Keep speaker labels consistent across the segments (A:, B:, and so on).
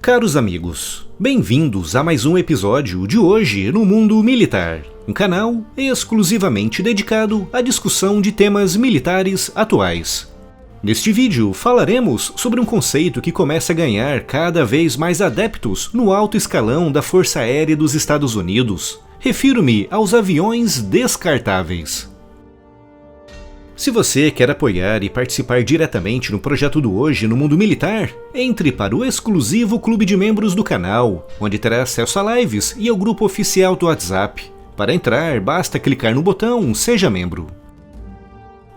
A: Caros amigos, bem-vindos a mais um episódio de Hoje no Mundo Militar, um canal exclusivamente dedicado à discussão de temas militares atuais. Neste vídeo falaremos sobre um conceito que começa a ganhar cada vez mais adeptos no alto escalão da Força Aérea dos Estados Unidos. Refiro-me aos aviões descartáveis. Se você quer apoiar e participar diretamente no projeto do Hoje no Mundo Militar, entre para o exclusivo clube de membros do canal, onde terá acesso a lives e ao grupo oficial do WhatsApp. Para entrar, basta clicar no botão Seja Membro.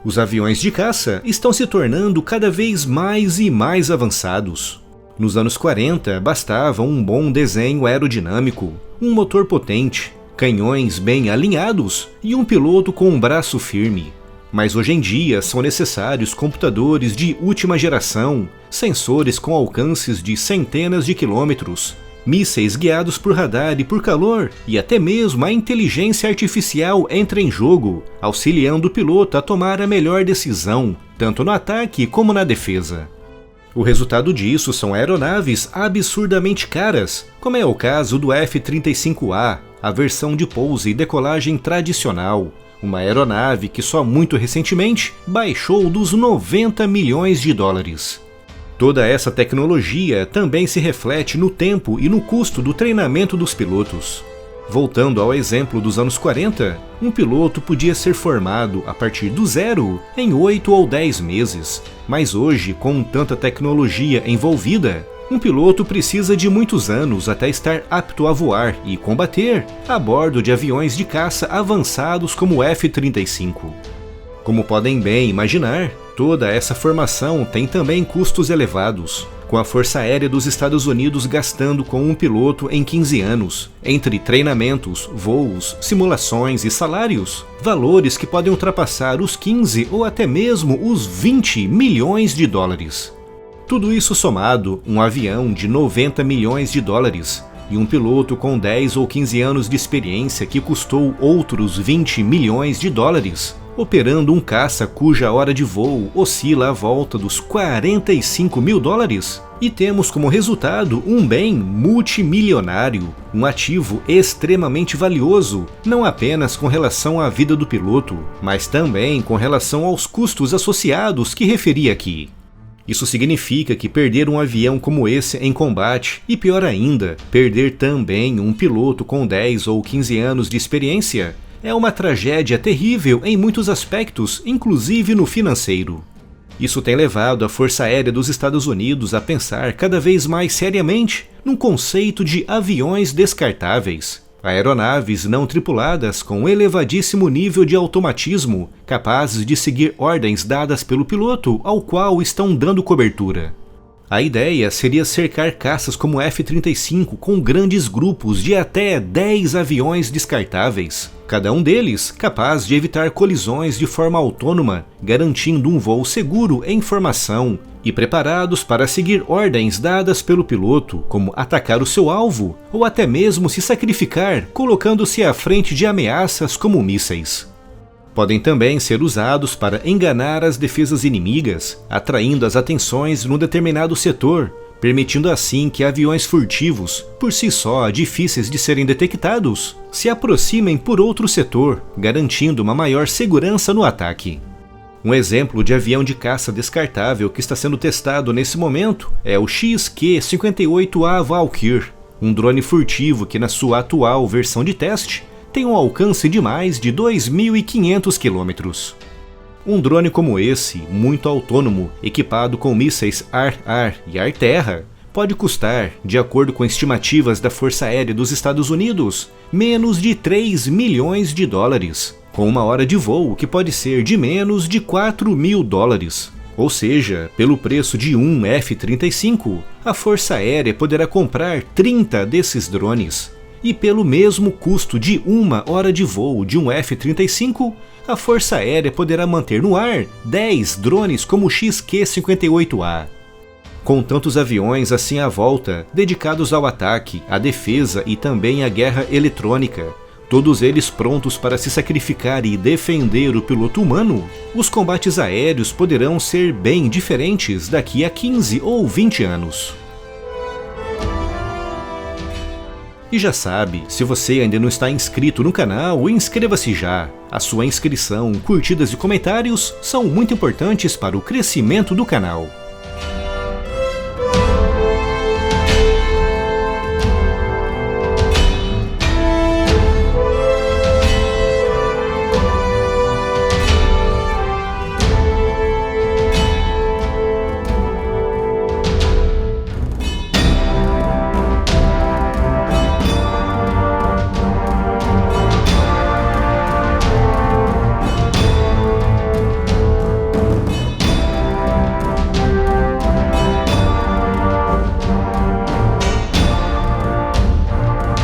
A: Os aviões de caça estão se tornando cada vez mais e mais avançados. Nos anos 40, bastava um bom desenho aerodinâmico, um motor potente, canhões bem alinhados e um piloto com um braço firme. Mas hoje em dia são necessários computadores de última geração, sensores com alcances de centenas de quilômetros, mísseis guiados por radar e por calor, e até mesmo a inteligência artificial entra em jogo, auxiliando o piloto a tomar a melhor decisão, tanto no ataque como na defesa. O resultado disso são aeronaves absurdamente caras, como é o caso do F-35A, a versão de pouso e decolagem tradicional, uma aeronave que só muito recentemente baixou dos 90 milhões de dólares. Toda essa tecnologia também se reflete no tempo e no custo do treinamento dos pilotos. Voltando ao exemplo dos anos 40, um piloto podia ser formado a partir do zero em 8 ou 10 meses, mas hoje, com tanta tecnologia envolvida, um piloto precisa de muitos anos até estar apto a voar e combater a bordo de aviões de caça avançados como o F-35. Como podem bem imaginar, toda essa formação tem também custos elevados, com a Força Aérea dos Estados Unidos gastando com um piloto em 15 anos, entre treinamentos, voos, simulações e salários, valores que podem ultrapassar os 15 ou até mesmo os 20 milhões de dólares. Tudo isso somado, um avião de 90 milhões de dólares e um piloto com 10 ou 15 anos de experiência que custou outros 20 milhões de dólares, operando um caça cuja hora de voo oscila à volta dos 45 mil dólares, e temos como resultado um bem multimilionário, um ativo extremamente valioso, não apenas com relação à vida do piloto, mas também com relação aos custos associados que referi aqui. Isso significa que perder um avião como esse em combate, e pior ainda, perder também um piloto com 10 ou 15 anos de experiência, é uma tragédia terrível em muitos aspectos, inclusive no financeiro. Isso tem levado a Força Aérea dos Estados Unidos a pensar cada vez mais seriamente no conceito de aviões descartáveis. Aeronaves não tripuladas com elevadíssimo nível de automatismo, capazes de seguir ordens dadas pelo piloto ao qual estão dando cobertura. A ideia seria cercar caças como F-35 com grandes grupos de até 10 aviões descartáveis, cada um deles capaz de evitar colisões de forma autônoma, garantindo um voo seguro em formação e preparados para seguir ordens dadas pelo piloto, como atacar o seu alvo ou até mesmo se sacrificar colocando-se à frente de ameaças como mísseis. Podem também ser usados para enganar as defesas inimigas, atraindo as atenções num determinado setor, permitindo assim que aviões furtivos, por si só difíceis de serem detectados, se aproximem por outro setor, garantindo uma maior segurança no ataque. Um exemplo de avião de caça descartável que está sendo testado nesse momento é o XQ-58A Valkyr, um drone furtivo que na sua atual versão de teste tem um alcance de mais de 2.500 quilômetros. Um drone como esse, muito autônomo, equipado com mísseis ar-ar e ar-terra, pode custar, de acordo com estimativas da Força Aérea dos Estados Unidos, menos de 3 milhões de dólares, com uma hora de voo que pode ser de menos de 4 mil dólares. Ou seja, pelo preço de um F-35, a Força Aérea poderá comprar 30 desses drones. E pelo mesmo custo de uma hora de voo de um F-35, a Força Aérea poderá manter no ar 10 drones como o XQ-58A. Com tantos aviões assim à volta, dedicados ao ataque, à defesa e também à guerra eletrônica, todos eles prontos para se sacrificar e defender o piloto humano, os combates aéreos poderão ser bem diferentes daqui a 15 ou 20 anos. E já sabe, se você ainda não está inscrito no canal, inscreva-se já. A sua inscrição, curtidas e comentários são muito importantes para o crescimento do canal.